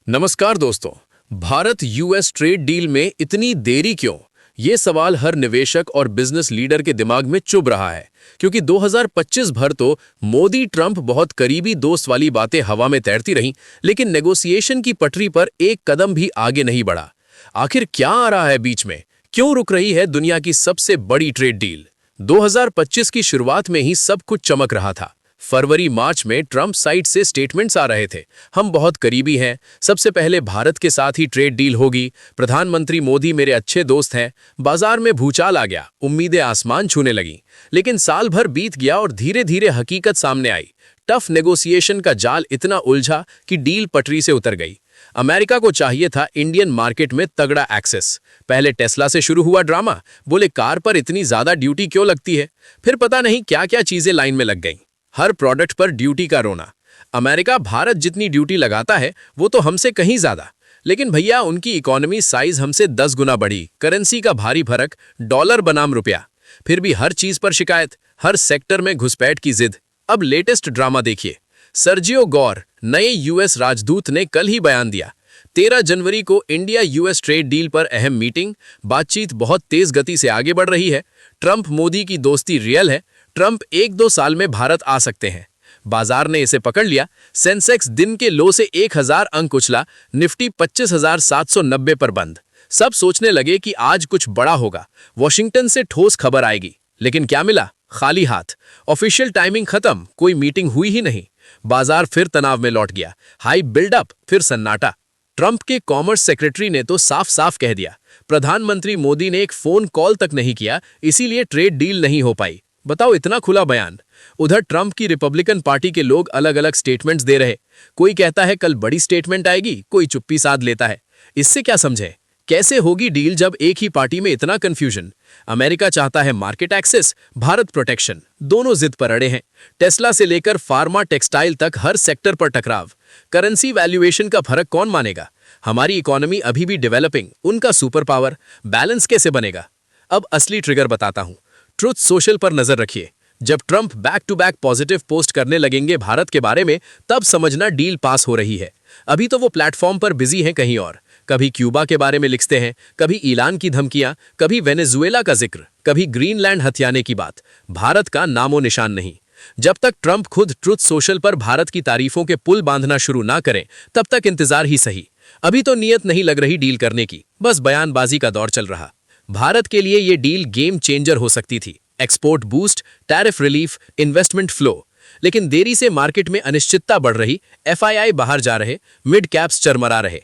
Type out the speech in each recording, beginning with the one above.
नमस्कार दोस्तों। Bharat US trade deal में इतनी देरी क्यों? ये सवाल हर निवेशक और बिजनेस लीडर के दिमाग में चुभ रहा है, क्योंकि 2025 भर तो मोदी ट्रंप बहुत करीबी दोस्त वाली बातें हवा में तैरती रहीं, लेकिन नेगोशिएशन की पटरी पर एक कदम भी आगे नहीं बढ़ा। आखिर क्या आ रहा है बीच में? क्यों रुक रही है दुनिया की सबसे बड़ी ट्रेड डील? 2025 की शुरुआत में ही सब कुछ चमक रहा था। फरवरी मार्च में ट्रंप साइड से स्टेटमेंट्स आ रहे थे, हम बहुत करीबी हैं, सबसे पहले भारत के साथ ही ट्रेड डील होगी, प्रधानमंत्री मोदी मेरे अच्छे दोस्त हैं। बाजार में भूचाल आ गया, उम्मीदें आसमान छूने लगी। लेकिन साल भर बीत गया और धीरे धीरे हकीकत सामने आई। टफ नेगोशिएशन का जाल इतना उलझा कि डील पटरी से उतर गई। अमेरिका को चाहिए था इंडियन मार्केट में तगड़ा एक्सेस। पहले टेस्ला से शुरू हुआ ड्रामा, बोले कार पर इतनी ज्यादा ड्यूटी क्यों लगती है। फिर पता नहीं क्या क्या चीजें लाइन में लग गईं। हर प्रोडक्ट पर ड्यूटी का रोना। अमेरिका भारत जितनी ड्यूटी लगाता है वो तो हमसे कहीं ज्यादा, लेकिन भैया उनकी इकोनॉमी साइज हमसे 10 गुना बढ़ी, करेंसी का भारी फर्क, डॉलर बनाम रुपया। फिर भी हर चीज पर शिकायत, हर सेक्टर में घुसपैठ की जिद। अब लेटेस्ट ड्रामा देखिए। सर्जियो गौर, नए यूएस राजदूत ने कल ही बयान दिया। 13 जनवरी को इंडिया यूएस ट्रेड डील पर अहम मीटिंग, बातचीत बहुत तेज गति से आगे बढ़ रही है। ट्रंप मोदी की दोस्ती रियल है। ट्रंप 1-2 साल में भारत आ सकते हैं। बाजार ने इसे पकड़ लिया। सेंसेक्स दिन के लो से 1000 अंक उछला, निफ्टी 25,790 पर बंद। सब सोचने लगे कि आज कुछ बड़ा होगा, वॉशिंगटन से ठोस खबर आएगी। लेकिन क्या मिला? खाली हाथ। ऑफिशियल टाइमिंग खत्म, कोई मीटिंग हुई ही नहीं। बाजार फिर तनाव में लौट गया। हाई बिल्डअप, फिर सन्नाटा। ट्रंप के कॉमर्स सेक्रेटरी ने तो साफ साफ कह दिया, प्रधानमंत्री मोदी ने एक फोन कॉल तक नहीं किया, इसीलिए ट्रेड डील नहीं हो पाई। बताओ, इतना खुला बयान। उधर ट्रंप की रिपब्लिकन पार्टी के लोग अलग अलग स्टेटमेंट्स दे रहे। कोई कहता है कल बड़ी स्टेटमेंट आएगी, कोई चुप्पी साध लेता है। इससे क्या समझे? कैसे होगी डील जब एक ही पार्टी में इतना कंफ्यूजन? अमेरिका चाहता है मार्केट एक्सेस, भारत प्रोटेक्शन, दोनों जिद पर अड़े हैं। टेस्ला से लेकर फार्मा टेक्सटाइल तक हर सेक्टर पर टकराव। करेंसी वैल्यूएशन का फर्क कौन मानेगा? हमारी इकोनॉमी अभी भी डेवलपिंग, उनका सुपर पावर। बैलेंस कैसे बनेगा? अब असली ट्रिगर बताता हूं। ट्रुथ सोशल पर नजर रखिए। जब Trump back to back positive post करने लगेंगे भारत के बारे में, तब समझना डील पास हो रही है। अभी तो वो प्लेटफॉर्म पर बिजी हैं कहीं और। कभी क्यूबा के बारे में लिखते हैं, कभी ईरान की धमकियां, कभी वेनेजुएला का जिक्र, कभी ग्रीनलैंड हथियाने की बात। भारत का नामो निशान नहीं। जब तक ट्रंप खुद ट्रुथ सोशल पर भारत की तारीफों के पुल बांधना शुरू ना करें, तब तक इंतजार ही सही। अभी तो नियत नहीं लग रही डील करने की, बस बयानबाजी का दौर चल रहा। भारत के लिए ये डील गेम चेंजर हो सकती थी। Export boost, tariff relief, investment flow. लेकिन देरी से मार्केट में अनिश्चितता बढ़ रही, एफआईआई बाहर जा रहे, मिड कैप्स चरमरा रहे।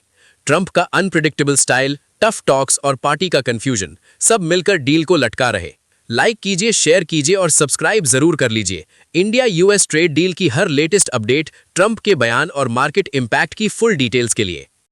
ट्रंप का अनप्रिडिक्टेबल स्टाइल, टफ टॉक्स और पार्टी का कंफ्यूजन, सब मिलकर डील को लटका रहे। लाइक कीजिए, शेयर कीजिए और सब्सक्राइब जरूर कर लीजिए। इंडिया यूएस ट्रेड डील की हर लेटेस्ट अपडेट, ट्रंप के बयान और मार्केट इंपैक्ट की फुल डिटेल्स के लिए।